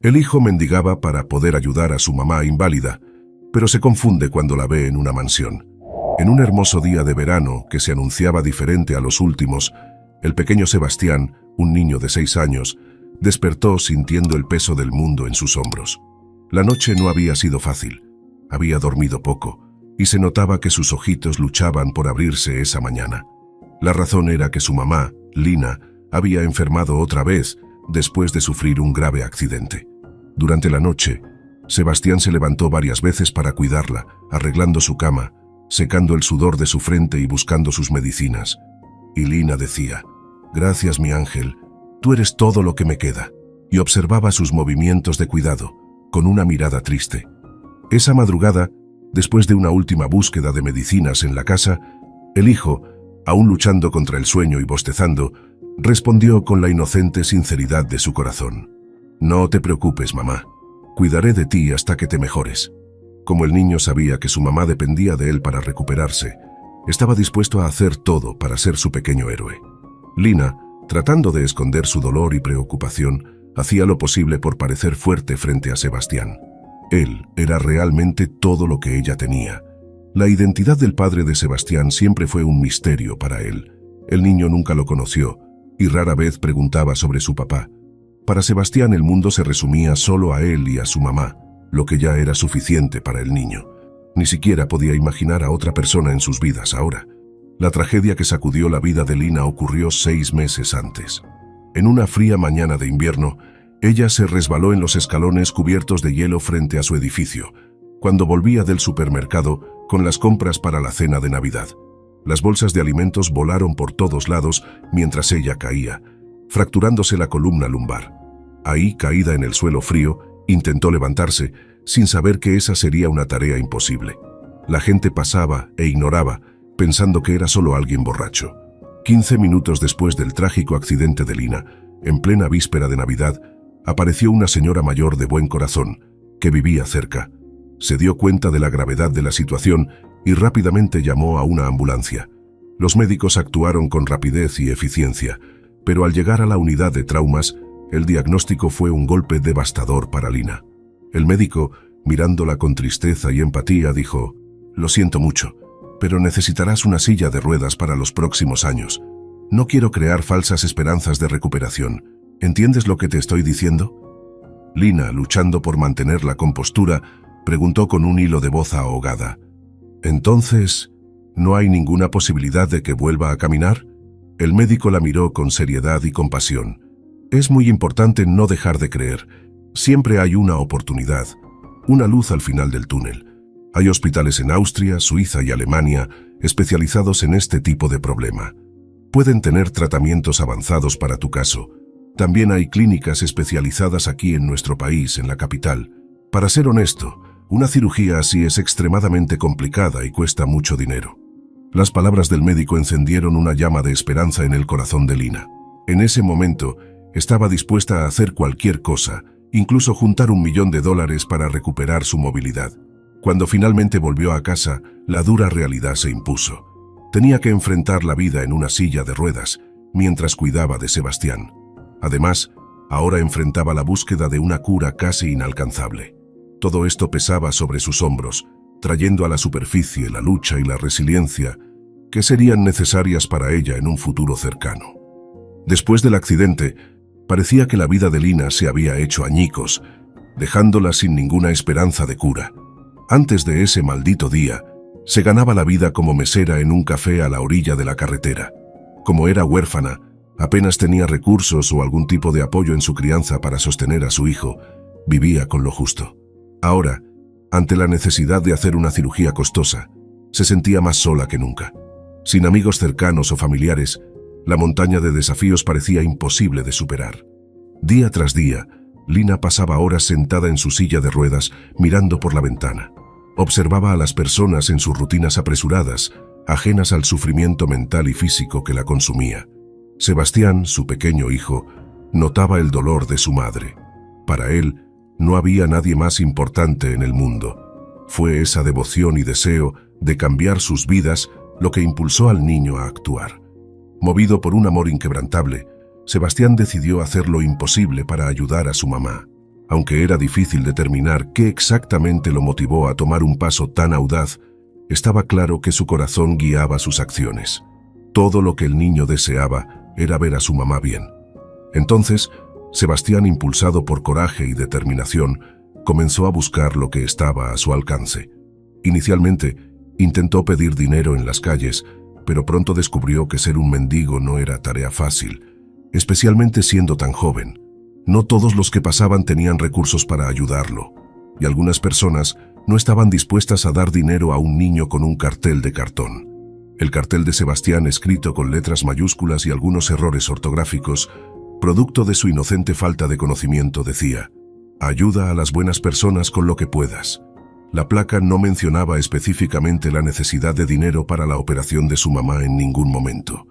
El hijo mendigaba para poder ayudar a su mamá inválida, pero se confunde cuando la ve en una mansión. En un hermoso día de verano que se anunciaba diferente a los últimos, el pequeño Sebastián, un niño de 6 años, despertó sintiendo el peso del mundo en sus hombros. La noche no había sido fácil, había dormido poco, y se notaba que sus ojitos luchaban por abrirse esa mañana. La razón era que su mamá, Lina, había enfermado otra vez después de sufrir un grave accidente. Durante la noche, Sebastián se levantó varias veces para cuidarla, arreglando su cama, secando el sudor de su frente y buscando sus medicinas. Y Lina decía: «Gracias, mi ángel, tú eres todo lo que me queda», y observaba sus movimientos de cuidado, con una mirada triste. Esa madrugada, después de una última búsqueda de medicinas en la casa, el hijo, aún luchando contra el sueño y bostezando, respondió con la inocente sinceridad de su corazón: «No te preocupes, mamá. Cuidaré de ti hasta que te mejores». Como el niño sabía que su mamá dependía de él para recuperarse, estaba dispuesto a hacer todo para ser su pequeño héroe. Lina, tratando de esconder su dolor y preocupación, hacía lo posible por parecer fuerte frente a Sebastián. Él era realmente todo lo que ella tenía. La identidad del padre de Sebastián siempre fue un misterio para él. El niño nunca lo conoció y rara vez preguntaba sobre su papá. Para Sebastián el mundo se resumía solo a él y a su mamá, lo que ya era suficiente para el niño. Ni siquiera podía imaginar a otra persona en sus vidas ahora. La tragedia que sacudió la vida de Lina ocurrió 6 meses antes. En una fría mañana de invierno, ella se resbaló en los escalones cubiertos de hielo frente a su edificio, cuando volvía del supermercado con las compras para la cena de Navidad. Las bolsas de alimentos volaron por todos lados mientras ella caía, fracturándose la columna lumbar. Ahí, caída en el suelo frío, intentó levantarse, sin saber que esa sería una tarea imposible. La gente pasaba e ignoraba, pensando que era solo alguien borracho. 15 minutos después del trágico accidente de Lina, en plena víspera de Navidad, apareció una señora mayor de buen corazón, que vivía cerca. Se dio cuenta de la gravedad de la situación y rápidamente llamó a una ambulancia. Los médicos actuaron con rapidez y eficiencia, pero al llegar a la unidad de traumas, el diagnóstico fue un golpe devastador para Lina. El médico, mirándola con tristeza y empatía, dijo: «Lo siento mucho, pero necesitarás una silla de ruedas para los próximos años. No quiero crear falsas esperanzas de recuperación. ¿Entiendes lo que te estoy diciendo?». Lina, luchando por mantener la compostura, preguntó con un hilo de voz ahogada: «Entonces, ¿no hay ninguna posibilidad de que vuelva a caminar?». El médico la miró con seriedad y compasión. «Es muy importante no dejar de creer. Siempre hay una oportunidad, una luz al final del túnel. Hay hospitales en Austria, Suiza y Alemania especializados en este tipo de problema. Pueden tener tratamientos avanzados para tu caso. También hay clínicas especializadas aquí en nuestro país, en la capital. Para ser honesto, una cirugía así es extremadamente complicada y cuesta mucho dinero». Las palabras del médico encendieron una llama de esperanza en el corazón de Lina. En ese momento, estaba dispuesta a hacer cualquier cosa, incluso juntar $1 millón para recuperar su movilidad. Cuando finalmente volvió a casa, la dura realidad se impuso. Tenía que enfrentar la vida en una silla de ruedas, mientras cuidaba de Sebastián. Además, ahora enfrentaba la búsqueda de una cura casi inalcanzable. Todo esto pesaba sobre sus hombros, trayendo a la superficie la lucha y la resiliencia que serían necesarias para ella en un futuro cercano. Después del accidente, parecía que la vida de Lina se había hecho añicos, dejándola sin ninguna esperanza de cura. Antes de ese maldito día, se ganaba la vida como mesera en un café a la orilla de la carretera. Como era huérfana, apenas tenía recursos o algún tipo de apoyo en su crianza para sostener a su hijo, vivía con lo justo. Ahora, ante la necesidad de hacer una cirugía costosa, se sentía más sola que nunca. Sin amigos cercanos o familiares, la montaña de desafíos parecía imposible de superar. Día tras día, Lina pasaba horas sentada en su silla de ruedas, mirando por la ventana. Observaba a las personas en sus rutinas apresuradas, ajenas al sufrimiento mental y físico que la consumía. Sebastián, su pequeño hijo, notaba el dolor de su madre. Para él, no había nadie más importante en el mundo. Fue esa devoción y deseo de cambiar sus vidas lo que impulsó al niño a actuar. Movido por un amor inquebrantable, Sebastián decidió hacer lo imposible para ayudar a su mamá. Aunque era difícil determinar qué exactamente lo motivó a tomar un paso tan audaz, estaba claro que su corazón guiaba sus acciones. Todo lo que el niño deseaba era ver a su mamá bien. Entonces, Sebastián, impulsado por coraje y determinación, comenzó a buscar lo que estaba a su alcance. Inicialmente, intentó pedir dinero en las calles, pero pronto descubrió que ser un mendigo no era tarea fácil, especialmente siendo tan joven. No todos los que pasaban tenían recursos para ayudarlo, y algunas personas no estaban dispuestas a dar dinero a un niño con un cartel de cartón. El cartel de Sebastián, escrito con letras mayúsculas y algunos errores ortográficos, producto de su inocente falta de conocimiento, decía: «Ayuda a las buenas personas con lo que puedas». La placa no mencionaba específicamente la necesidad de dinero para la operación de su mamá en ningún momento.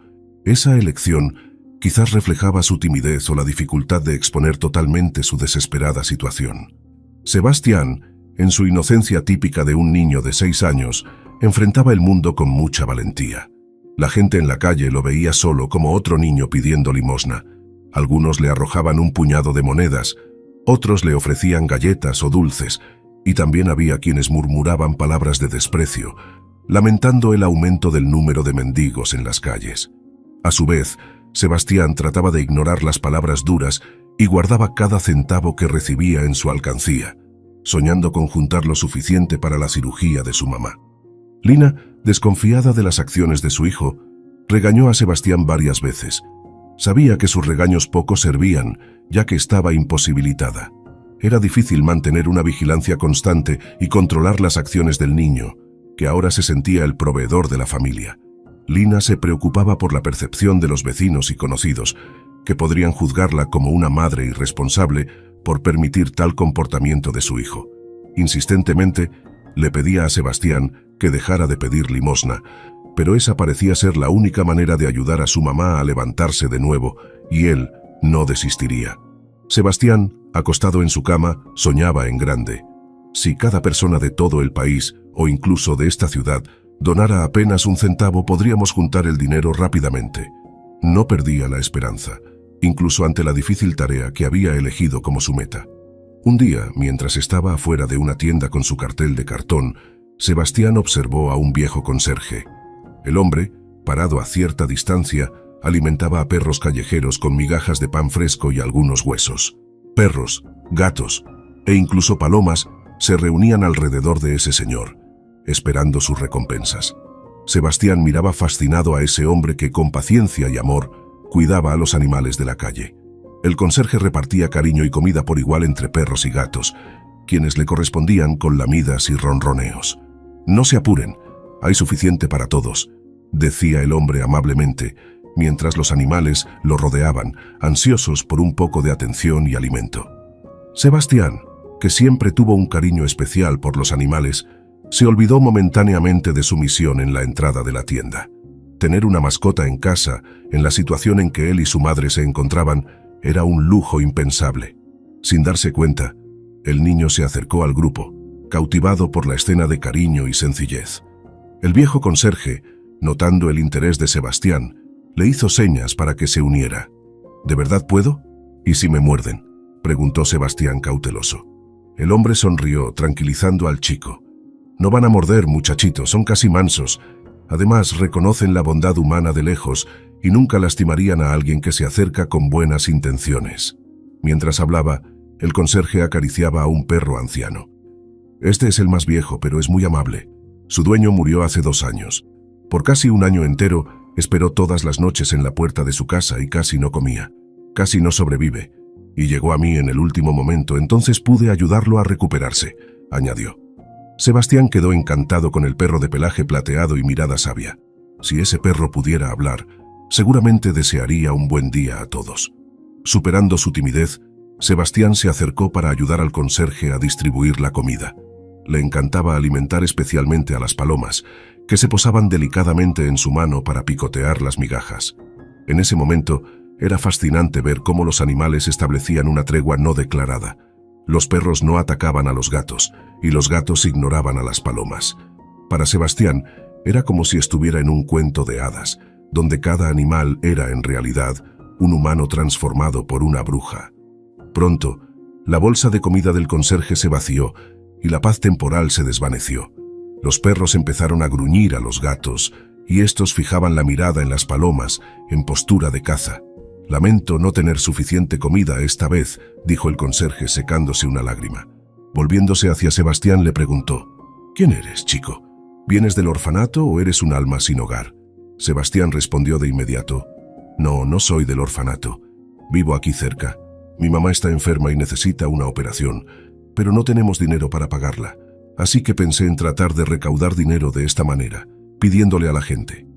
Esa elección quizás reflejaba su timidez o la dificultad de exponer totalmente su desesperada situación. Sebastián, en su inocencia típica de un niño de 6 años, enfrentaba el mundo con mucha valentía. La gente en la calle lo veía solo como otro niño pidiendo limosna. Algunos le arrojaban un puñado de monedas, otros le ofrecían galletas o dulces, y también había quienes murmuraban palabras de desprecio, lamentando el aumento del número de mendigos en las calles. A su vez, Sebastián trataba de ignorar las palabras duras y guardaba cada centavo que recibía en su alcancía, soñando con juntar lo suficiente para la cirugía de su mamá. Lina, desconfiada de las acciones de su hijo, regañó a Sebastián varias veces. Sabía que sus regaños poco servían, ya que estaba imposibilitada. Era difícil mantener una vigilancia constante y controlar las acciones del niño, que ahora se sentía el proveedor de la familia. Lina se preocupaba por la percepción de los vecinos y conocidos, que podrían juzgarla como una madre irresponsable por permitir tal comportamiento de su hijo. Insistentemente, le pedía a Sebastián que dejara de pedir limosna, pero esa parecía ser la única manera de ayudar a su mamá a levantarse de nuevo, y él no desistiría. Sebastián, acostado en su cama, soñaba en grande. Si cada persona de todo el país, o incluso de esta ciudad, donara apenas un centavo, podríamos juntar el dinero rápidamente. No perdía la esperanza, incluso ante la difícil tarea que había elegido como su meta. Un día, mientras estaba afuera de una tienda con su cartel de cartón, Sebastián observó a un viejo conserje. El hombre, parado a cierta distancia, alimentaba a perros callejeros con migajas de pan fresco y algunos huesos. Perros, gatos e incluso palomas se reunían alrededor de ese señor, esperando sus recompensas. Sebastián miraba fascinado a ese hombre que, con paciencia y amor, cuidaba a los animales de la calle. El conserje repartía cariño y comida por igual entre perros y gatos, quienes le correspondían con lamidas y ronroneos. «No se apuren, hay suficiente para todos», decía el hombre amablemente, mientras los animales lo rodeaban, ansiosos por un poco de atención y alimento. Sebastián, que siempre tuvo un cariño especial por los animales, se olvidó momentáneamente de su misión en la entrada de la tienda. Tener una mascota en casa, en la situación en que él y su madre se encontraban, era un lujo impensable. Sin darse cuenta, el niño se acercó al grupo, cautivado por la escena de cariño y sencillez. El viejo conserje, notando el interés de Sebastián, le hizo señas para que se uniera. «¿De verdad puedo? ¿Y si me muerden?», preguntó Sebastián cauteloso. El hombre sonrió, tranquilizando al chico. «No van a morder, muchachito, son casi mansos. Además, reconocen la bondad humana de lejos y nunca lastimarían a alguien que se acerca con buenas intenciones». Mientras hablaba, el conserje acariciaba a un perro anciano. «Este es el más viejo, pero es muy amable. Su dueño murió hace 2 años. Por casi un año entero, esperó todas las noches en la puerta de su casa y casi no comía. Casi no sobrevive. Y llegó a mí en el último momento, entonces pude ayudarlo a recuperarse», añadió. Sebastián quedó encantado con el perro de pelaje plateado y mirada sabia. Si ese perro pudiera hablar, seguramente desearía un buen día a todos. Superando su timidez, Sebastián se acercó para ayudar al conserje a distribuir la comida. Le encantaba alimentar especialmente a las palomas, que se posaban delicadamente en su mano para picotear las migajas. En ese momento, era fascinante ver cómo los animales establecían una tregua no declarada. Los perros no atacaban a los gatos, y los gatos ignoraban a las palomas. Para Sebastián, era como si estuviera en un cuento de hadas, donde cada animal era en realidad un humano transformado por una bruja. Pronto, La bolsa de comida del conserje se vació y la paz temporal se desvaneció. Los perros empezaron a gruñir a los gatos y estos fijaban la mirada en las palomas en postura de caza. «Lamento no tener suficiente comida esta vez», dijo el conserje secándose una lágrima. Volviéndose hacia Sebastián le preguntó: «¿Quién eres, chico? ¿Vienes del orfanato o eres un alma sin hogar?» Sebastián respondió de inmediato: «No, no soy del orfanato. Vivo aquí cerca. Mi mamá está enferma y necesita una operación, pero no tenemos dinero para pagarla. Así que pensé en tratar de recaudar dinero de esta manera, pidiéndole a la gente».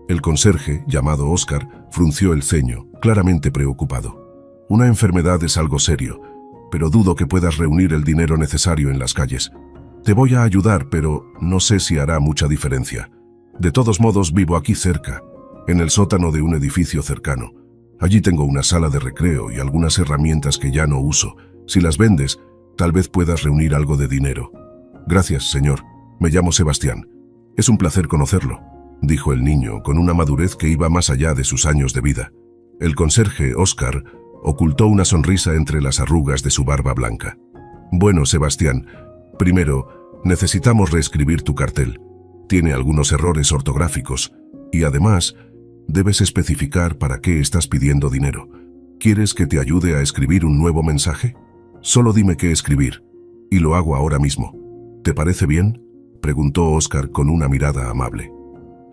El conserje, llamado Óscar, frunció el ceño, claramente preocupado. «Una enfermedad es algo serio, pero dudo que puedas reunir el dinero necesario en las calles. Te voy a ayudar, pero no sé si hará mucha diferencia. De todos modos, vivo aquí cerca, en el sótano de un edificio cercano. Allí tengo una sala de recreo y algunas herramientas que ya no uso. Si las vendes, tal vez puedas reunir algo de dinero». «Gracias, señor. Me llamo Sebastián. Es un placer conocerlo», dijo el niño con una madurez que iba más allá de sus años de vida. El conserje, Óscar, ocultó una sonrisa entre las arrugas de su barba blanca. «Bueno, Sebastián, primero, necesitamos reescribir tu cartel. Tiene algunos errores ortográficos y además, debes especificar para qué estás pidiendo dinero. ¿Quieres que te ayude a escribir un nuevo mensaje? Solo dime qué escribir, y lo hago ahora mismo. ¿Te parece bien?», preguntó Óscar con una mirada amable.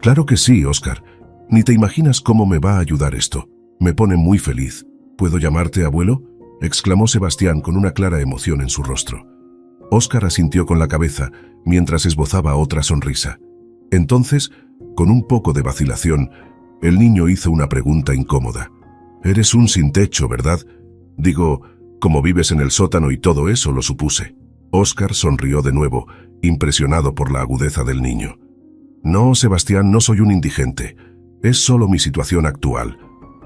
«Claro que sí, Óscar. Ni te imaginas cómo me va a ayudar esto. Me pone muy feliz. ¿Puedo llamarte abuelo?», exclamó Sebastián con una clara emoción en su rostro. Óscar asintió con la cabeza mientras esbozaba otra sonrisa. Entonces, con un poco de vacilación, el niño hizo una pregunta incómoda. «Eres un sin techo, ¿verdad? Digo, como vives en el sótano y todo eso, lo supuse». Óscar sonrió de nuevo, impresionado por la agudeza del niño. «No, Sebastián, no soy un indigente. Es solo mi situación actual.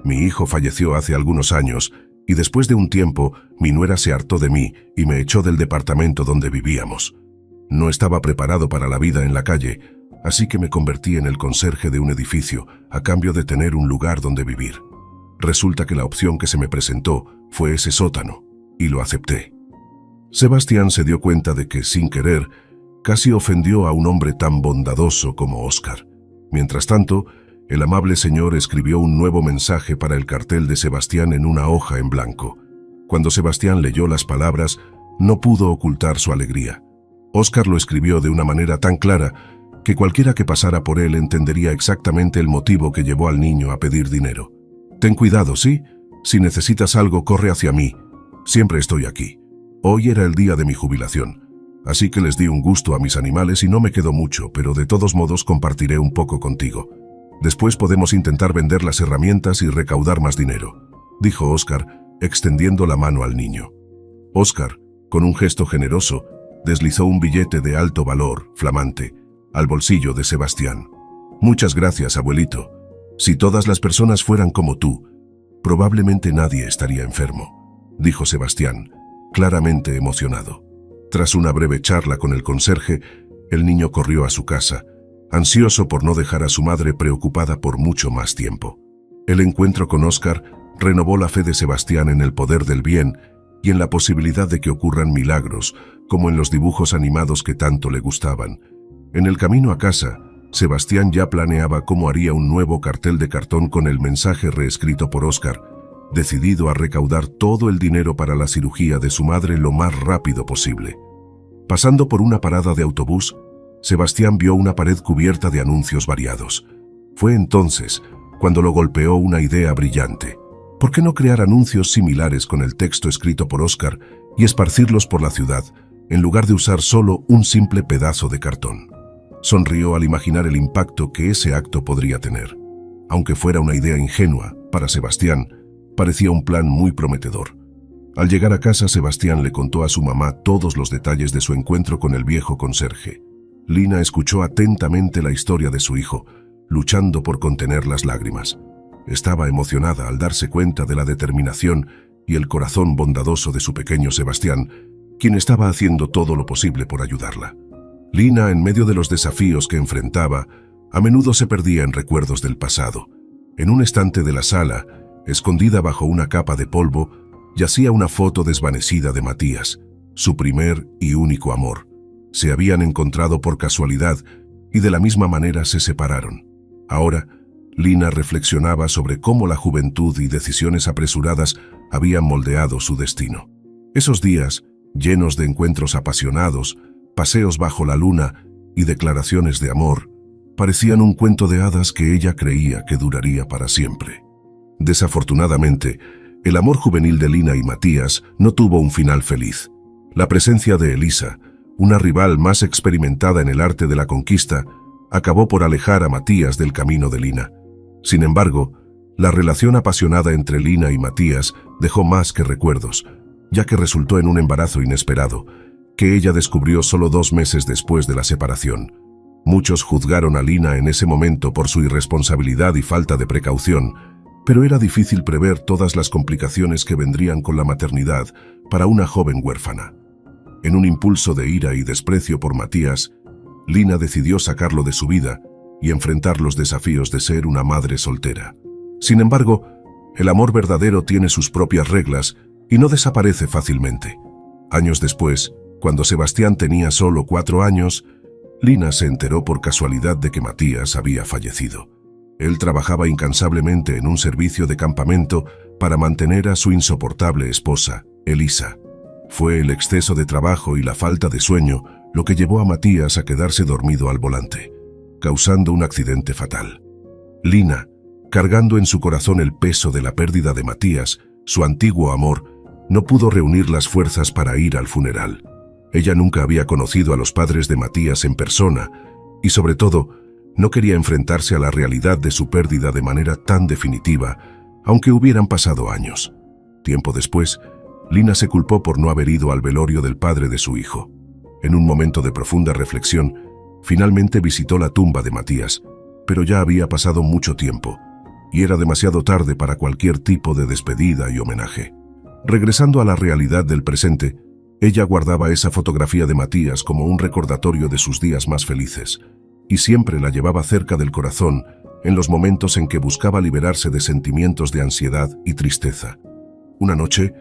Mi hijo falleció hace algunos años y después de un tiempo mi nuera se hartó de mí y me echó del departamento donde vivíamos. No estaba preparado para la vida en la calle, así que me convertí en el conserje de un edificio a cambio de tener un lugar donde vivir. Resulta que la opción que se me presentó fue ese sótano, y lo acepté». Sebastián se dio cuenta de que, sin querer, casi ofendió a un hombre tan bondadoso como Óscar. Mientras tanto, el amable señor escribió un nuevo mensaje para el cartel de Sebastián en una hoja en blanco. Cuando Sebastián leyó las palabras, no pudo ocultar su alegría. Óscar lo escribió de una manera tan clara que cualquiera que pasara por él entendería exactamente el motivo que llevó al niño a pedir dinero. «Ten cuidado, ¿sí? Si necesitas algo, corre hacia mí. Siempre estoy aquí. Hoy era el día de mi jubilación, así que les di un gusto a mis animales y no me quedó mucho, pero de todos modos compartiré un poco contigo. Después podemos intentar vender las herramientas y recaudar más dinero», dijo Óscar, extendiendo la mano al niño. Óscar, con un gesto generoso, deslizó un billete de alto valor, flamante, al bolsillo de Sebastián. «Muchas gracias, abuelito. Si todas las personas fueran como tú, probablemente nadie estaría enfermo», dijo Sebastián, claramente emocionado. Tras una breve charla con el conserje, el niño corrió a su casa, ansioso por no dejar a su madre preocupada por mucho más tiempo. El encuentro con Óscar renovó la fe de Sebastián en el poder del bien y en la posibilidad de que ocurran milagros, como en los dibujos animados que tanto le gustaban. En el camino a casa, Sebastián ya planeaba cómo haría un nuevo cartel de cartón con el mensaje reescrito por Óscar, decidido a recaudar todo el dinero para la cirugía de su madre lo más rápido posible. Pasando por una parada de autobús, Sebastián vio una pared cubierta de anuncios variados. Fue entonces cuando lo golpeó una idea brillante. ¿Por qué no crear anuncios similares con el texto escrito por Óscar y esparcirlos por la ciudad, en lugar de usar solo un simple pedazo de cartón? Sonrió al imaginar el impacto que ese acto podría tener. Aunque fuera una idea ingenua, para Sebastián, parecía un plan muy prometedor. Al llegar a casa, Sebastián le contó a su mamá todos los detalles de su encuentro con el viejo conserje. Lina escuchó atentamente la historia de su hijo, luchando por contener las lágrimas. Estaba emocionada al darse cuenta de la determinación y el corazón bondadoso de su pequeño Sebastián, quien estaba haciendo todo lo posible por ayudarla. Lina, en medio de los desafíos que enfrentaba, a menudo se perdía en recuerdos del pasado. En un estante de la sala, escondida bajo una capa de polvo, yacía una foto desvanecida de Matías, su primer y único amor. Se habían encontrado por casualidad y de la misma manera se separaron. Ahora, Lina reflexionaba sobre cómo la juventud y decisiones apresuradas habían moldeado su destino. Esos días, llenos de encuentros apasionados, paseos bajo la luna y declaraciones de amor, parecían un cuento de hadas que ella creía que duraría para siempre. Desafortunadamente, el amor juvenil de Lina y Matías no tuvo un final feliz. La presencia de Elisa, una rival más experimentada en el arte de la conquista, acabó por alejar a Matías del camino de Lina. Sin embargo, la relación apasionada entre Lina y Matías dejó más que recuerdos, ya que resultó en un embarazo inesperado, que ella descubrió solo 2 meses después de la separación. Muchos juzgaron a Lina en ese momento por su irresponsabilidad y falta de precaución, pero era difícil prever todas las complicaciones que vendrían con la maternidad para una joven huérfana. En un impulso de ira y desprecio por Matías, Lina decidió sacarlo de su vida y enfrentar los desafíos de ser una madre soltera. Sin embargo, el amor verdadero tiene sus propias reglas y no desaparece fácilmente. Años después, cuando Sebastián tenía solo 4 años, Lina se enteró por casualidad de que Matías había fallecido. Él trabajaba incansablemente en un servicio de campamento para mantener a su insoportable esposa, Elisa. Fue el exceso de trabajo y la falta de sueño lo que llevó a Matías a quedarse dormido al volante, causando un accidente fatal. Lina, cargando en su corazón el peso de la pérdida de Matías, su antiguo amor, no pudo reunir las fuerzas para ir al funeral. Ella nunca había conocido a los padres de Matías en persona y, sobre todo, no quería enfrentarse a la realidad de su pérdida de manera tan definitiva, aunque hubieran pasado años. Tiempo después, Lina se culpó por no haber ido al velorio del padre de su hijo. En un momento de profunda reflexión, finalmente visitó la tumba de Matías, pero ya había pasado mucho tiempo, y era demasiado tarde para cualquier tipo de despedida y homenaje. Regresando a la realidad del presente, ella guardaba esa fotografía de Matías como un recordatorio de sus días más felices, y siempre la llevaba cerca del corazón en los momentos en que buscaba liberarse de sentimientos de ansiedad y tristeza. Una noche,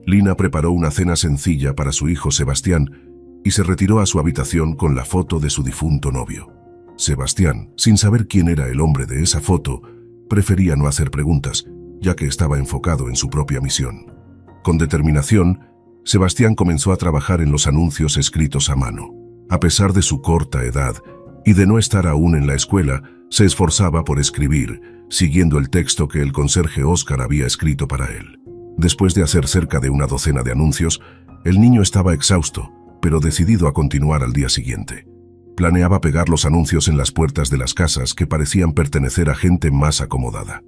Lina preparó una cena sencilla para su hijo Sebastián y se retiró a su habitación con la foto de su difunto novio. Sebastián, sin saber quién era el hombre de esa foto, prefería no hacer preguntas, ya que estaba enfocado en su propia misión. Con determinación, Sebastián comenzó a trabajar en los anuncios escritos a mano. A pesar de su corta edad y de no estar aún en la escuela, se esforzaba por escribir, siguiendo el texto que el conserje Óscar había escrito para él. Después de hacer cerca de una docena de anuncios, el niño estaba exhausto, pero decidido a continuar al día siguiente. Planeaba pegar los anuncios en las puertas de las casas que parecían pertenecer a gente más acomodada.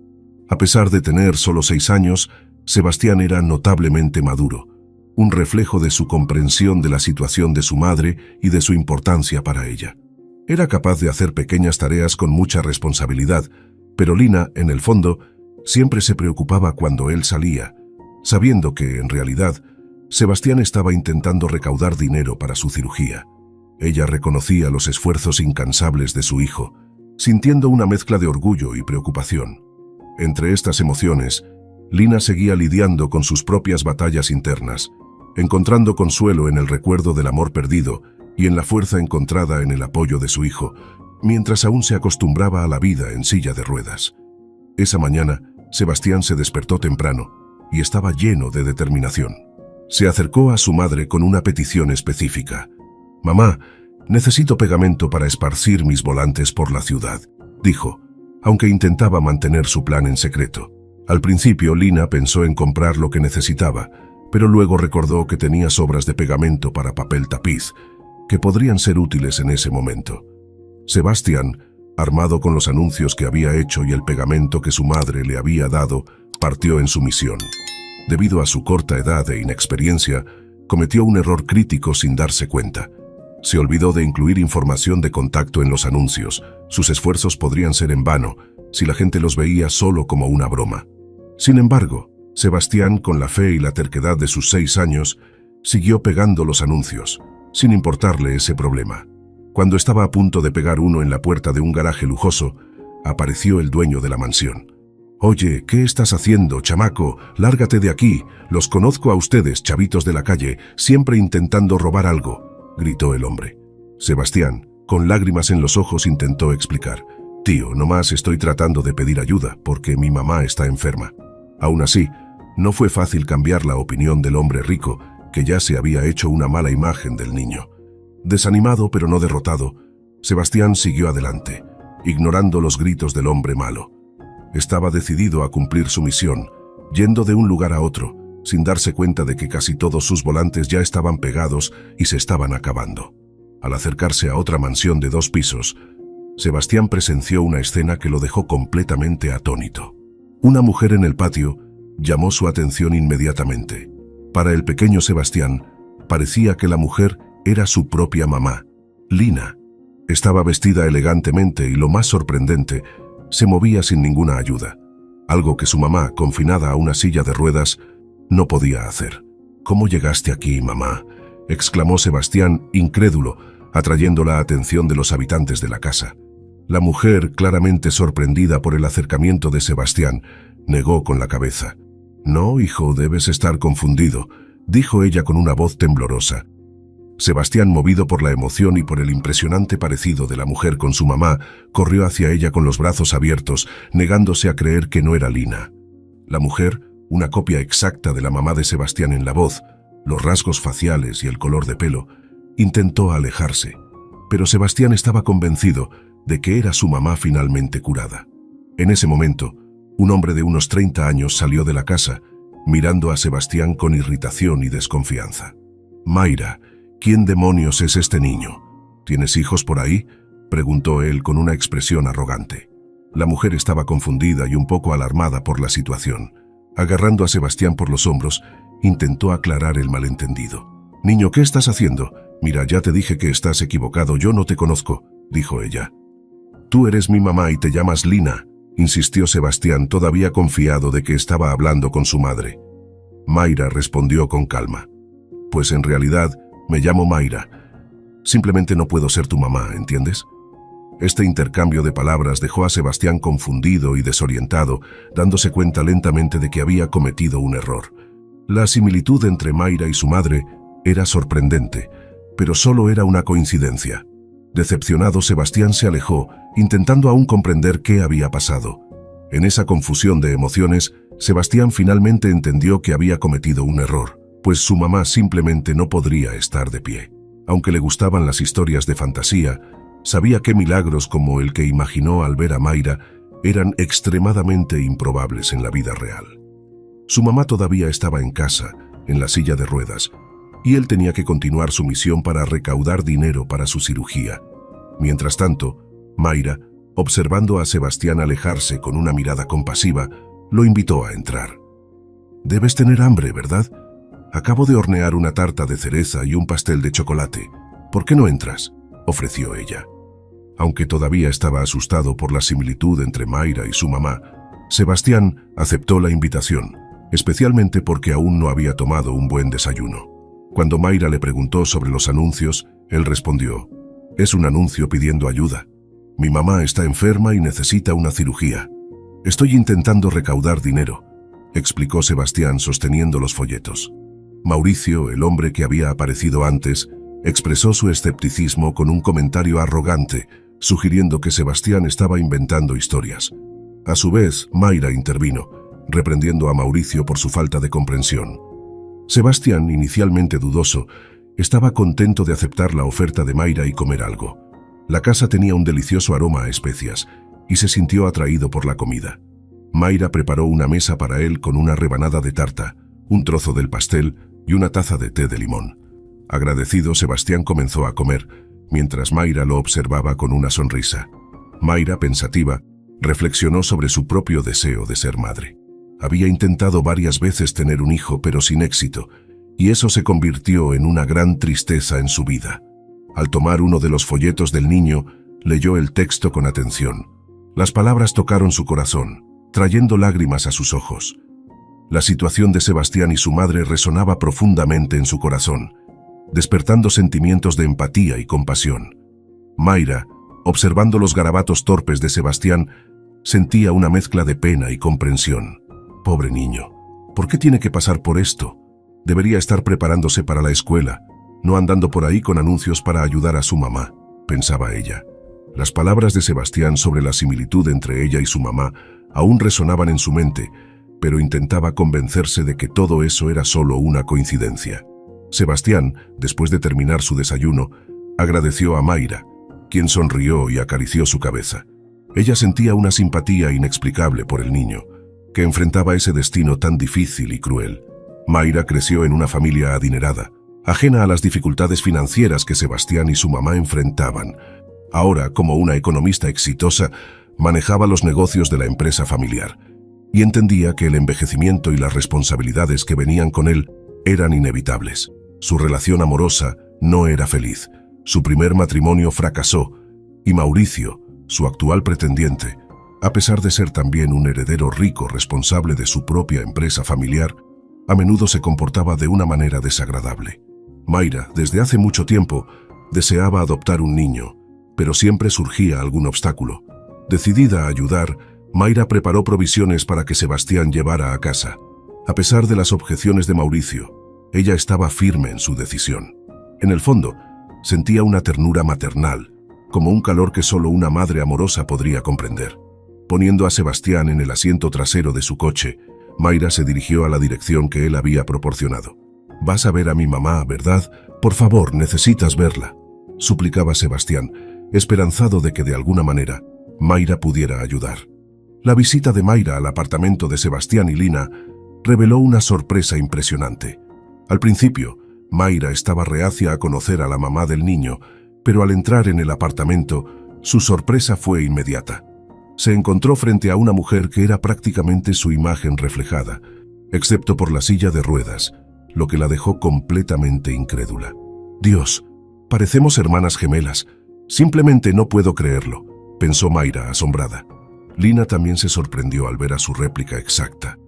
A pesar de tener solo 6 años, Sebastián era notablemente maduro, un reflejo de su comprensión de la situación de su madre y de su importancia para ella. Era capaz de hacer pequeñas tareas con mucha responsabilidad, pero Lina, en el fondo, siempre se preocupaba cuando él salía, sabiendo que, en realidad, Sebastián estaba intentando recaudar dinero para su cirugía. Ella reconocía los esfuerzos incansables de su hijo, sintiendo una mezcla de orgullo y preocupación. Entre estas emociones, Lina seguía lidiando con sus propias batallas internas, encontrando consuelo en el recuerdo del amor perdido y en la fuerza encontrada en el apoyo de su hijo, mientras aún se acostumbraba a la vida en silla de ruedas. Esa mañana, Sebastián se despertó temprano y estaba lleno de determinación. Se acercó a su madre con una petición específica. «Mamá, necesito pegamento para esparcir mis volantes por la ciudad», dijo, aunque intentaba mantener su plan en secreto. Al principio, Lina pensó en comprar lo que necesitaba, pero luego recordó que tenía sobras de pegamento para papel tapiz, que podrían ser útiles en ese momento. Sebastián, armado con los anuncios que había hecho y el pegamento que su madre le había dado, partió en su misión. Debido a su corta edad e inexperiencia, cometió un error crítico sin darse cuenta. Se olvidó de incluir información de contacto en los anuncios. Sus esfuerzos podrían ser en vano si la gente los veía solo como una broma. Sin embargo, Sebastián, con la fe y la terquedad de sus 6 años, siguió pegando los anuncios, sin importarle ese problema. Cuando estaba a punto de pegar uno en la puerta de un garaje lujoso, apareció el dueño de la mansión. «Oye, ¿qué estás haciendo, chamaco? Lárgate de aquí. Los conozco a ustedes, chavitos de la calle, siempre intentando robar algo», gritó el hombre. Sebastián, con lágrimas en los ojos, intentó explicar. «Tío, nomás estoy tratando de pedir ayuda porque mi mamá está enferma». Aún así, no fue fácil cambiar la opinión del hombre rico, que ya se había hecho una mala imagen del niño. Desanimado pero no derrotado, Sebastián siguió adelante, ignorando los gritos del hombre malo. Estaba decidido a cumplir su misión, yendo de un lugar a otro, sin darse cuenta de que casi todos sus volantes ya estaban pegados y se estaban acabando. Al acercarse a otra mansión de 2 pisos, Sebastián presenció una escena que lo dejó completamente atónito. Una mujer en el patio llamó su atención inmediatamente. Para el pequeño Sebastián, parecía que la mujer era su propia mamá, Lina. Estaba vestida elegantemente y, lo más sorprendente, se movía sin ninguna ayuda, algo que su mamá, confinada a una silla de ruedas, no podía hacer. «¿Cómo llegaste aquí, mamá?», exclamó Sebastián, incrédulo, atrayendo la atención de los habitantes de la casa. La mujer, claramente sorprendida por el acercamiento de Sebastián, negó con la cabeza. «No, hijo, debes estar confundido», dijo ella con una voz temblorosa. Sebastián, movido por la emoción y por el impresionante parecido de la mujer con su mamá, corrió hacia ella con los brazos abiertos, negándose a creer que no era Lina. La mujer, una copia exacta de la mamá de Sebastián en la voz, los rasgos faciales y el color de pelo, intentó alejarse, pero Sebastián estaba convencido de que era su mamá finalmente curada. En ese momento, un hombre de unos 30 años salió de la casa, mirando a Sebastián con irritación y desconfianza. «Mayra, ¿quién demonios es este niño? ¿Tienes hijos por ahí?», preguntó él con una expresión arrogante. La mujer estaba confundida y un poco alarmada por la situación. Agarrando a Sebastián por los hombros, intentó aclarar el malentendido. «Niño, ¿qué estás haciendo? Mira, ya te dije que estás equivocado, yo no te conozco», dijo ella. «Tú eres mi mamá y te llamas Lina», insistió Sebastián, todavía confiado de que estaba hablando con su madre. Mayra respondió con calma. «Pues en realidad me llamo Mayra. Simplemente no puedo ser tu mamá, ¿entiendes?». Este intercambio de palabras dejó a Sebastián confundido y desorientado, dándose cuenta lentamente de que había cometido un error. La similitud entre Mayra y su madre era sorprendente, pero solo era una coincidencia. Decepcionado, Sebastián se alejó, intentando aún comprender qué había pasado. En esa confusión de emociones, Sebastián finalmente entendió que había cometido un error, pues su mamá simplemente no podría estar de pie. Aunque le gustaban las historias de fantasía, sabía que milagros como el que imaginó al ver a Mayra eran extremadamente improbables en la vida real. Su mamá todavía estaba en casa, en la silla de ruedas, y él tenía que continuar su misión para recaudar dinero para su cirugía. Mientras tanto, Mayra, observando a Sebastián alejarse con una mirada compasiva, lo invitó a entrar. «Debes tener hambre, ¿verdad? Acabo de hornear una tarta de cereza y un pastel de chocolate. ¿Por qué no entras?», ofreció ella. Aunque todavía estaba asustado por la similitud entre Mayra y su mamá, Sebastián aceptó la invitación, especialmente porque aún no había tomado un buen desayuno. Cuando Mayra le preguntó sobre los anuncios, él respondió: «Es un anuncio pidiendo ayuda. Mi mamá está enferma y necesita una cirugía. Estoy intentando recaudar dinero», explicó Sebastián sosteniendo los folletos. Mauricio, el hombre que había aparecido antes, expresó su escepticismo con un comentario arrogante, sugiriendo que Sebastián estaba inventando historias. A su vez, Mayra intervino, reprendiendo a Mauricio por su falta de comprensión. Sebastián, inicialmente dudoso, estaba contento de aceptar la oferta de Mayra y comer algo. La casa tenía un delicioso aroma a especias, y se sintió atraído por la comida. Mayra preparó una mesa para él con una rebanada de tarta, un trozo del pastel y una taza de té de limón. Agradecido, Sebastián comenzó a comer, mientras Mayra lo observaba con una sonrisa. Mayra, pensativa, reflexionó sobre su propio deseo de ser madre. Había intentado varias veces tener un hijo, pero sin éxito, y eso se convirtió en una gran tristeza en su vida. Al tomar uno de los folletos del niño, leyó el texto con atención. Las palabras tocaron su corazón, trayendo lágrimas a sus ojos. La situación de Sebastián y su madre resonaba profundamente en su corazón, despertando sentimientos de empatía y compasión. Mayra, observando los garabatos torpes de Sebastián, Sentía una mezcla de pena y comprensión. Pobre niño, ¿por qué tiene que pasar por esto? Debería estar preparándose para la escuela, no andando por ahí con anuncios para ayudar a su mamá, pensaba ella. Las palabras de Sebastián sobre la similitud entre ella y su mamá aún resonaban en su mente, pero intentaba convencerse de que todo eso era solo una coincidencia. Sebastián, después de terminar su desayuno, agradeció a Mayra, quien sonrió y acarició su cabeza. Ella sentía una simpatía inexplicable por el niño, que enfrentaba ese destino tan difícil y cruel. Mayra creció en una familia adinerada, ajena a las dificultades financieras que Sebastián y su mamá enfrentaban. Ahora, como una economista exitosa, manejaba los negocios de la empresa familiar y entendía que el envejecimiento y las responsabilidades que venían con él eran inevitables. Su relación amorosa no era feliz. Su primer matrimonio fracasó y Mauricio, su actual pretendiente, a pesar de ser también un heredero rico responsable de su propia empresa familiar, a menudo se comportaba de una manera desagradable. Mayra, desde hace mucho tiempo, deseaba adoptar un niño, pero siempre surgía algún obstáculo. Decidida a ayudar, Mayra preparó provisiones para que Sebastián llevara a casa. A pesar de las objeciones de Mauricio, ella estaba firme en su decisión. En el fondo, sentía una ternura maternal, como un calor que solo una madre amorosa podría comprender. Poniendo a Sebastián en el asiento trasero de su coche, Mayra se dirigió a la dirección que él había proporcionado. «Vas a ver a mi mamá, ¿verdad? Por favor, necesitas verla», suplicaba Sebastián, esperanzado de que de alguna manera Mayra pudiera ayudar. La visita de Mayra al apartamento de Sebastián y Lina reveló una sorpresa impresionante. Al principio, Mayra estaba reacia a conocer a la mamá del niño, pero al entrar en el apartamento, su sorpresa fue inmediata. Se encontró frente a una mujer que era prácticamente su imagen reflejada, excepto por la silla de ruedas, lo que la dejó completamente incrédula. «Dios, parecemos hermanas gemelas. Simplemente no puedo creerlo», pensó Mayra asombrada. Lina también se sorprendió al ver a su réplica exacta.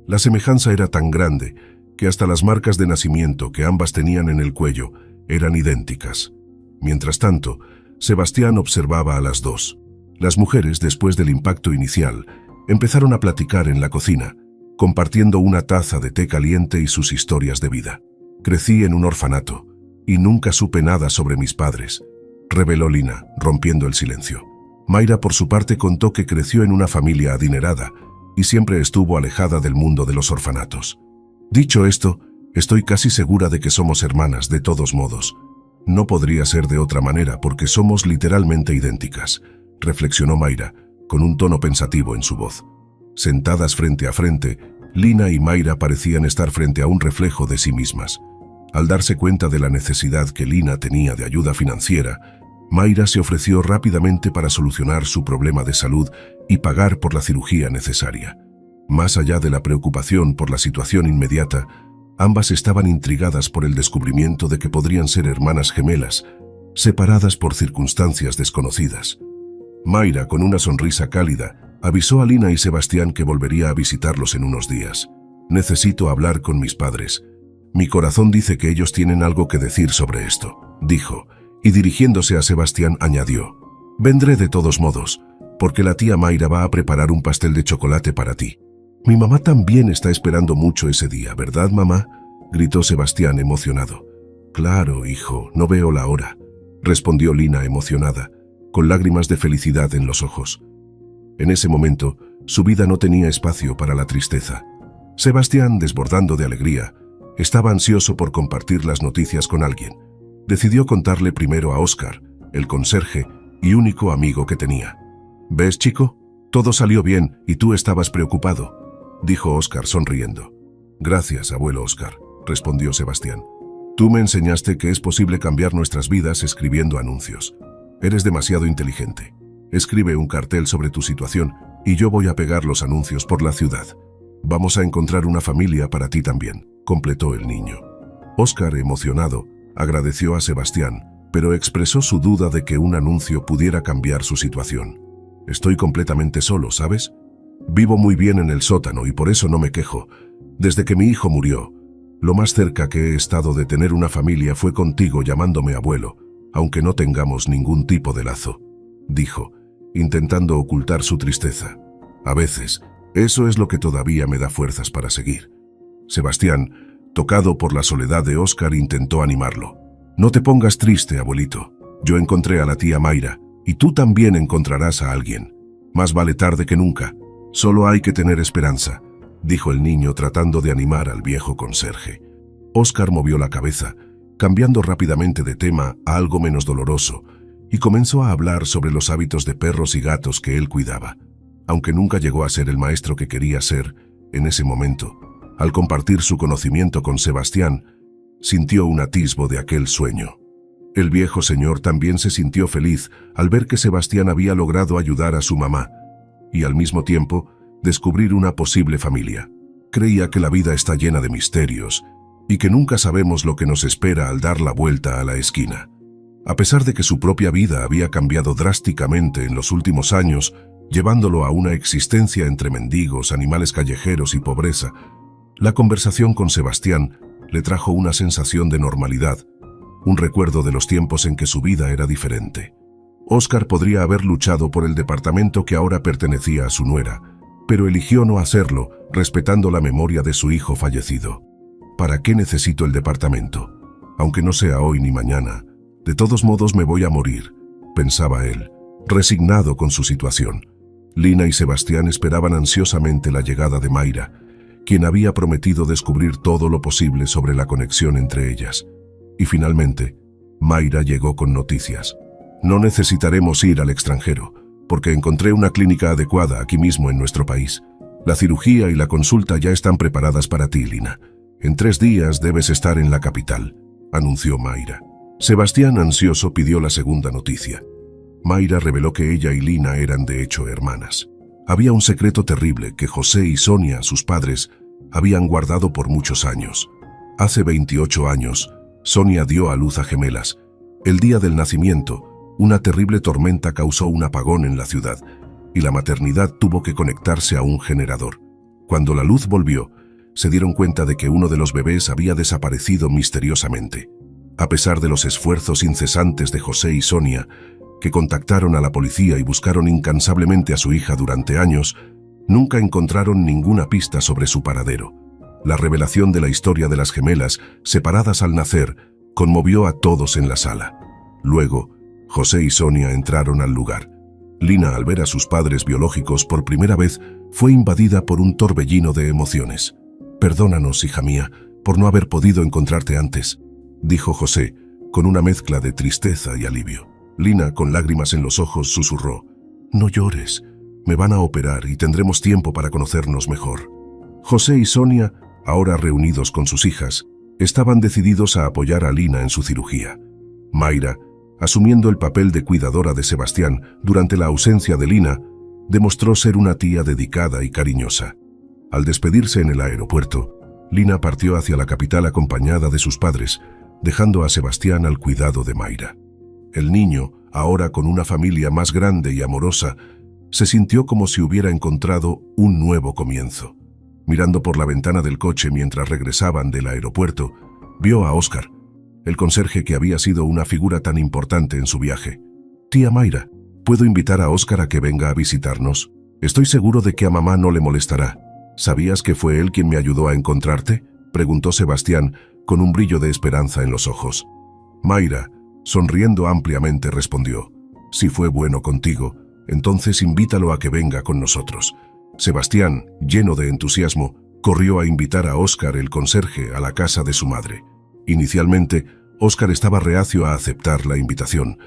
La semejanza era tan grande que hasta las marcas de nacimiento que ambas tenían en el cuello eran idénticas. Mientras tanto, Sebastián observaba a las dos. Las mujeres, después del impacto inicial, empezaron a platicar en la cocina, compartiendo una taza de té caliente y sus historias de vida. «Crecí en un orfanato y nunca supe nada sobre mis padres», reveló Lina, rompiendo el silencio. Mayra, por su parte, contó que creció en una familia adinerada y siempre estuvo alejada del mundo de los orfanatos. «Dicho esto, estoy casi segura de que somos hermanas de todos modos. No podría ser de otra manera porque somos literalmente idénticas», reflexionó Mayra, con un tono pensativo en su voz. Sentadas frente a frente, Lina y Mayra parecían estar frente a un reflejo de sí mismas. Al darse cuenta de la necesidad que Lina tenía de ayuda financiera, Mayra se ofreció rápidamente para solucionar su problema de salud y pagar por la cirugía necesaria. Más allá de la preocupación por la situación inmediata, ambas estaban intrigadas por el descubrimiento de que podrían ser hermanas gemelas, separadas por circunstancias desconocidas. Mayra, con una sonrisa cálida, avisó a Lina y Sebastián que volvería a visitarlos en unos días. «Necesito hablar con mis padres. Mi corazón dice que ellos tienen algo que decir sobre esto», dijo, y dirigiéndose a Sebastián añadió: «Vendré de todos modos, porque la tía Mayra va a preparar un pastel de chocolate para ti». «Mi mamá también está esperando mucho ese día, ¿verdad, mamá?», gritó Sebastián emocionado. «Claro, hijo, no veo la hora», respondió Lina emocionada, con lágrimas de felicidad en los ojos. En ese momento, su vida no tenía espacio para la tristeza. Sebastián, desbordando de alegría, estaba ansioso por compartir las noticias con alguien. Decidió contarle primero a Óscar, el conserje y único amigo que tenía. «¿Ves, chico? Todo salió bien y tú estabas preocupado», dijo Óscar sonriendo. «Gracias, abuelo Óscar», respondió Sebastián. «Tú me enseñaste que es posible cambiar nuestras vidas escribiendo anuncios. Eres demasiado inteligente. Escribe un cartel sobre tu situación y yo voy a pegar los anuncios por la ciudad. Vamos a encontrar una familia para ti también», completó el niño. Óscar, emocionado, agradeció a Sebastián, pero expresó su duda de que un anuncio pudiera cambiar su situación. «Estoy completamente solo, ¿sabes? Vivo muy bien en el sótano y por eso no me quejo. Desde que mi hijo murió, lo más cerca que he estado de tener una familia fue contigo llamándome abuelo, aunque no tengamos ningún tipo de lazo», dijo, intentando ocultar su tristeza. A veces, eso es lo que todavía me da fuerzas para seguir. Sebastián, tocado por la soledad de Óscar, intentó animarlo. No te pongas triste, abuelito. Yo encontré a la tía Mayra, y tú también encontrarás a alguien. Más vale tarde que nunca. Solo hay que tener esperanza, dijo el niño tratando de animar al viejo conserje. Óscar movió la cabeza, cambiando rápidamente de tema a algo menos doloroso, y comenzó a hablar sobre los hábitos de perros y gatos que él cuidaba. Aunque nunca llegó a ser el maestro que quería ser, en ese momento, al compartir su conocimiento con Sebastián, sintió un atisbo de aquel sueño. El viejo señor también se sintió feliz al ver que Sebastián había logrado ayudar a su mamá y al mismo tiempo descubrir una posible familia. Creía que la vida está llena de misterios y que nunca sabemos lo que nos espera al dar la vuelta a la esquina. A pesar de que su propia vida había cambiado drásticamente en los últimos años, llevándolo a una existencia entre mendigos, animales callejeros y pobreza, la conversación con Sebastián le trajo una sensación de normalidad, un recuerdo de los tiempos en que su vida era diferente. Óscar podría haber luchado por el departamento que ahora pertenecía a su nuera, pero eligió no hacerlo, respetando la memoria de su hijo fallecido. ¿Para qué necesito el departamento? Aunque no sea hoy ni mañana, de todos modos me voy a morir, pensaba él, resignado con su situación. Lina y Sebastián esperaban ansiosamente la llegada de Mayra, quien había prometido descubrir todo lo posible sobre la conexión entre ellas. Y finalmente, Mayra llegó con noticias. No necesitaremos ir al extranjero, porque encontré una clínica adecuada aquí mismo en nuestro país. La cirugía y la consulta ya están preparadas para ti, Lina. En 3 días debes estar en la capital, anunció Mayra. Sebastián, ansioso, pidió la segunda noticia. Mayra reveló que ella y Lina eran de hecho hermanas. Había un secreto terrible que José y Sonia, sus padres, habían guardado por muchos años. Hace 28 años, Sonia dio a luz a gemelas. El día del nacimiento, una terrible tormenta causó un apagón en la ciudad, y la maternidad tuvo que conectarse a un generador. Cuando la luz volvió, se dieron cuenta de que uno de los bebés había desaparecido misteriosamente. A pesar de los esfuerzos incesantes de José y Sonia, que contactaron a la policía y buscaron incansablemente a su hija durante años, nunca encontraron ninguna pista sobre su paradero. La revelación de la historia de las gemelas, separadas al nacer, conmovió a todos en la sala. Luego, José y Sonia entraron al lugar. Lina, al ver a sus padres biológicos por primera vez, fue invadida por un torbellino de emociones. «Perdónanos, hija mía, por no haber podido encontrarte antes», dijo José, con una mezcla de tristeza y alivio. Lina, con lágrimas en los ojos, susurró: «No llores, me van a operar y tendremos tiempo para conocernos mejor». José y Sonia, ahora reunidos con sus hijas, estaban decididos a apoyar a Lina en su cirugía. Mayra, asumiendo el papel de cuidadora de Sebastián durante la ausencia de Lina, demostró ser una tía dedicada y cariñosa. Al despedirse en el aeropuerto, Lina partió hacia la capital acompañada de sus padres, dejando a Sebastián al cuidado de Mayra. El niño, ahora con una familia más grande y amorosa, se sintió como si hubiera encontrado un nuevo comienzo. Mirando por la ventana del coche mientras regresaban del aeropuerto, vio a Óscar, el conserje que había sido una figura tan importante en su viaje. «Tía Mayra, ¿puedo invitar a Óscar a que venga a visitarnos? Estoy seguro de que a mamá no le molestará. ¿Sabías que fue él quien me ayudó a encontrarte?», preguntó Sebastián, con un brillo de esperanza en los ojos. Mayra, sonriendo ampliamente, respondió: «Si fue bueno contigo, entonces invítalo a que venga con nosotros». Sebastián, lleno de entusiasmo, corrió a invitar a Óscar, el conserje, a la casa de su madre. Inicialmente, Óscar estaba reacio a aceptar la invitación,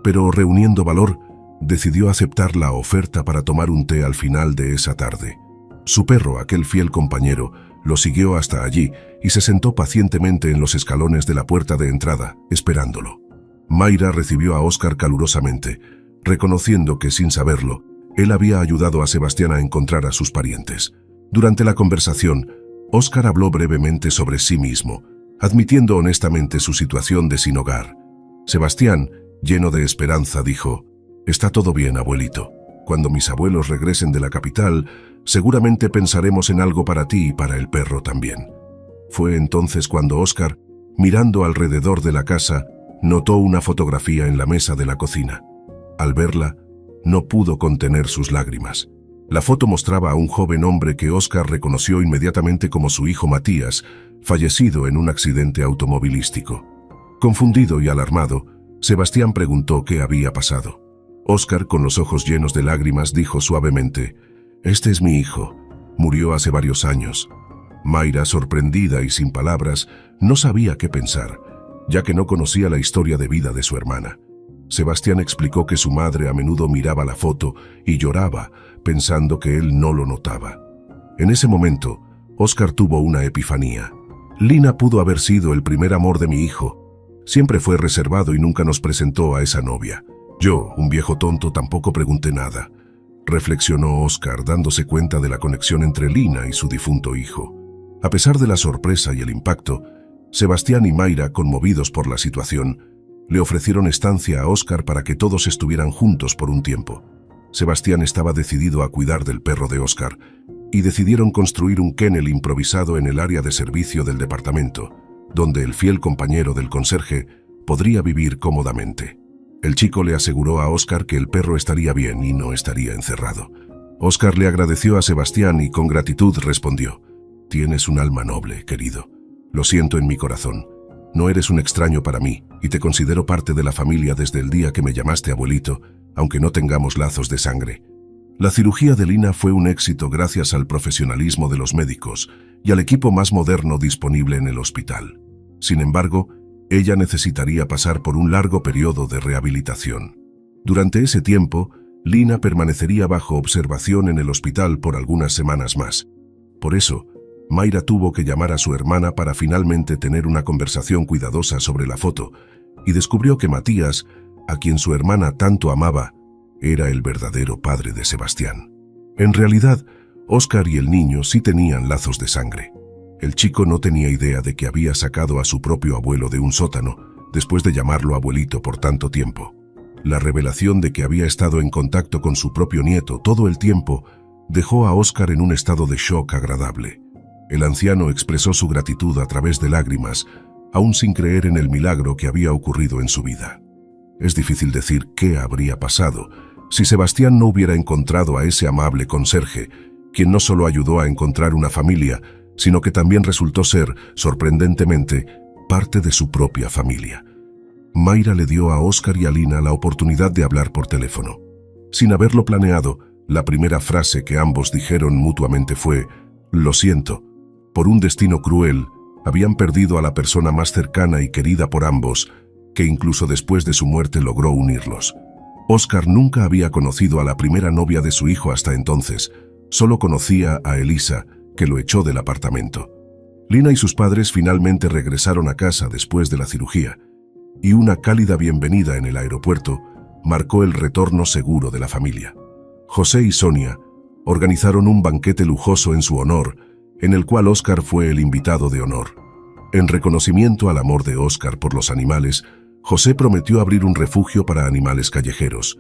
pero reuniendo valor, decidió aceptar la oferta para tomar un té al final de esa tarde. Su perro, aquel fiel compañero, lo siguió hasta allí y se sentó pacientemente en los escalones de la puerta de entrada, esperándolo. Mayra recibió a Óscar calurosamente, reconociendo que, sin saberlo, él había ayudado a Sebastián a encontrar a sus parientes. Durante la conversación, Óscar habló brevemente sobre sí mismo, admitiendo honestamente su situación de sin hogar. Sebastián, lleno de esperanza, dijo: «Está todo bien, abuelito. Cuando mis abuelos regresen de la capital, seguramente pensaremos en algo para ti y para el perro también». Fue entonces cuando Óscar, mirando alrededor de la casa, notó una fotografía en la mesa de la cocina. Al verla, no pudo contener sus lágrimas. La foto mostraba a un joven hombre que Óscar reconoció inmediatamente como su hijo Matías, fallecido en un accidente automovilístico. Confundido y alarmado, Sebastián preguntó qué había pasado. Óscar, con los ojos llenos de lágrimas, dijo suavemente: «Este es mi hijo. Murió hace varios años». Mayra, sorprendida y sin palabras, no sabía qué pensar, ya que no conocía la historia de vida de su hermana. Sebastián explicó que su madre a menudo miraba la foto y lloraba, pensando que él no lo notaba. En ese momento, Óscar tuvo una epifanía. Lina pudo haber sido el primer amor de mi hijo. Siempre fue reservado y nunca nos presentó a esa novia. Yo, un viejo tonto, tampoco pregunté nada. Reflexionó Óscar, dándose cuenta de la conexión entre Lina y su difunto hijo. A pesar de la sorpresa y el impacto, Sebastián y Mayra, conmovidos por la situación, le ofrecieron estancia a Óscar para que todos estuvieran juntos por un tiempo. Sebastián estaba decidido a cuidar del perro de Óscar y decidieron construir un kennel improvisado en el área de servicio del departamento, donde el fiel compañero del conserje podría vivir cómodamente. El chico le aseguró a Óscar que el perro estaría bien y no estaría encerrado. Óscar le agradeció a Sebastián y con gratitud respondió: «Tienes un alma noble, querido. Lo siento en mi corazón. No eres un extraño para mí y te considero parte de la familia desde el día que me llamaste abuelito, aunque no tengamos lazos de sangre». La cirugía de Lina fue un éxito gracias al profesionalismo de los médicos y al equipo más moderno disponible en el hospital. Sin embargo, ella necesitaría pasar por un largo periodo de rehabilitación. Durante ese tiempo, Lina permanecería bajo observación en el hospital por algunas semanas más. Por eso, Mayra tuvo que llamar a su hermana para finalmente tener una conversación cuidadosa sobre la foto, y descubrió que Matías, a quien su hermana tanto amaba, era el verdadero padre de Sebastián. En realidad, Óscar y el niño sí tenían lazos de sangre. El chico no tenía idea de que había sacado a su propio abuelo de un sótano, después de llamarlo abuelito por tanto tiempo. La revelación de que había estado en contacto con su propio nieto todo el tiempo dejó a Óscar en un estado de shock agradable. El anciano expresó su gratitud a través de lágrimas, aún sin creer en el milagro que había ocurrido en su vida. Es difícil decir qué habría pasado si Sebastián no hubiera encontrado a ese amable conserje, quien no solo ayudó a encontrar una familia, sino que también resultó ser, sorprendentemente, parte de su propia familia. Mayra le dio a Óscar y a Lina la oportunidad de hablar por teléfono. Sin haberlo planeado, la primera frase que ambos dijeron mutuamente fue: «Lo siento». Por un destino cruel, habían perdido a la persona más cercana y querida por ambos, que incluso después de su muerte logró unirlos. Óscar nunca había conocido a la primera novia de su hijo hasta entonces, solo conocía a Elisa, que lo echó del apartamento. Lina y sus padres finalmente regresaron a casa después de la cirugía, y una cálida bienvenida en el aeropuerto marcó el retorno seguro de la familia. José y Sonia organizaron un banquete lujoso en su honor, en el cual Óscar fue el invitado de honor. En reconocimiento al amor de Óscar por los animales, José prometió abrir un refugio para animales callejeros,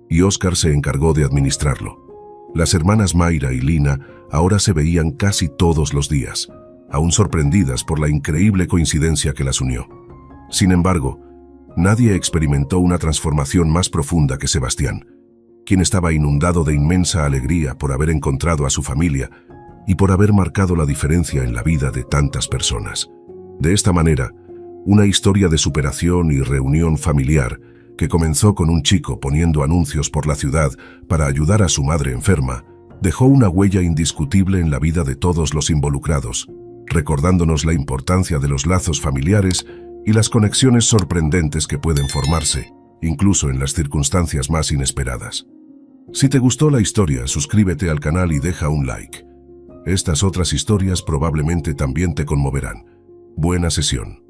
y Óscar se encargó de administrarlo. Las hermanas Mayra y Lina ahora se veían casi todos los días, aún sorprendidas por la increíble coincidencia que las unió. Sin embargo, nadie experimentó una transformación más profunda que Sebastián, quien estaba inundado de inmensa alegría por haber encontrado a su familia y por haber marcado la diferencia en la vida de tantas personas. De esta manera, una historia de superación y reunión familiar que comenzó con un chico poniendo anuncios por la ciudad para ayudar a su madre enferma, dejó una huella indiscutible en la vida de todos los involucrados, recordándonos la importancia de los lazos familiares y las conexiones sorprendentes que pueden formarse, incluso en las circunstancias más inesperadas. Si te gustó la historia, suscríbete al canal y deja un like. Estas otras historias probablemente también te conmoverán. Buena sesión.